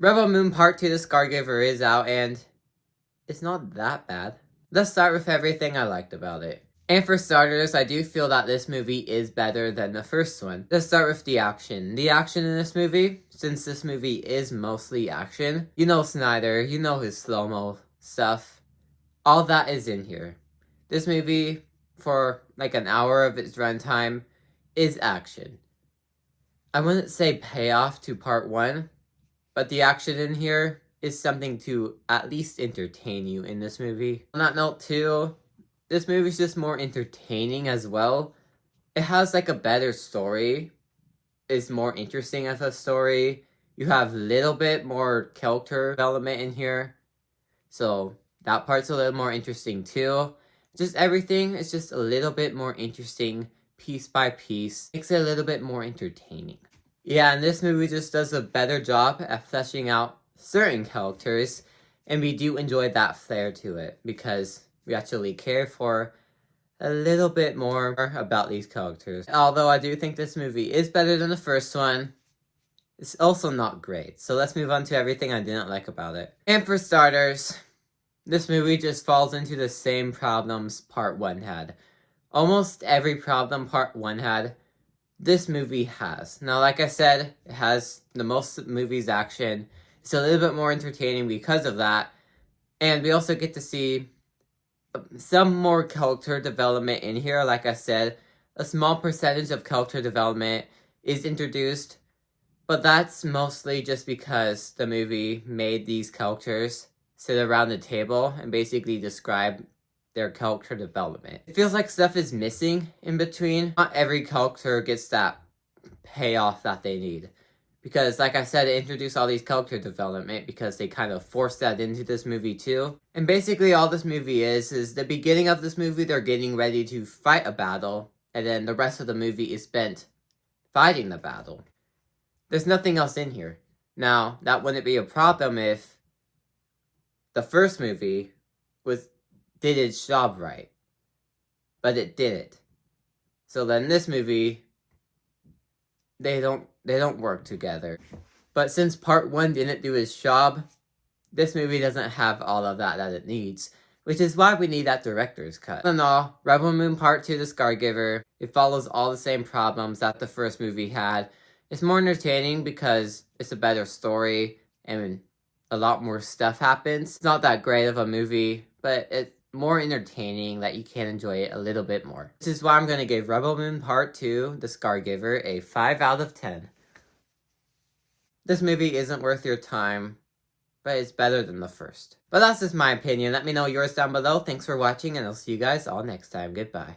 Rebel Moon Part 2 The Scargiver is out, and it's not that bad. Let's start with everything I liked about it. And for starters, I do feel that this movie is better than the first one. Let's start with the action. The action in this movie, since this movie is mostly action, you know Snyder, you know his slow-mo stuff. All that is in here. This movie, for like an hour of its runtime, is action. I wouldn't say payoff to part 1, but the action in here is something to at least entertain you in this movie. On that note too, this movie's just more entertaining as well. It has like a better story. It's more interesting as a story. You have a little bit more character development in here. So that part's a little more interesting too. Just everything is just a little bit more interesting piece by piece. Makes it a little bit more entertaining. Yeah, and this movie just does a better job at fleshing out certain characters, and we do enjoy that flair to it because we actually care for a little bit more about these characters. Although I do think this movie is better than the first one, it's also not great. So let's move on to everything I didn't like about it. And for starters, this movie just falls into the same problems Part 1 had. Almost every problem Part 1 had, this movie has. Now, like I said, it has the most movies action. It's a little bit more entertaining because of that. And we also get to see some more character development in here. Like I said, a small percentage of character development is introduced. But that's mostly just because the movie made these characters sit around the table and basically describe their character development. It feels like stuff is missing in between. Not every character gets that payoff that they need. Because, like I said, it introduced all these character development because they kind of forced that into this movie too. And basically all this movie is the beginning of this movie, they're getting ready to fight a battle. And then the rest of the movie is spent fighting the battle. There's nothing else in here. Now, that wouldn't be a problem if the first movie did its job right, but it didn't. So then this movie, they don't work together. But since Part 1 didn't do its job, this movie doesn't have all of that it needs, which is why we need that director's cut. All in all, Rebel Moon Part 2 The Scargiver, it follows all the same problems that the first movie had. It's more entertaining because it's a better story and a lot more stuff happens. It's not that great of a movie, but it's more entertaining that you can enjoy it a little bit more. This is why I'm going to give Rebel Moon Part 2, The Scargiver, a 5 out of 10. This movie isn't worth your time, but it's better than the first. But that's just my opinion. Let me know yours down below. Thanks for watching, and I'll see you guys all next time. Goodbye.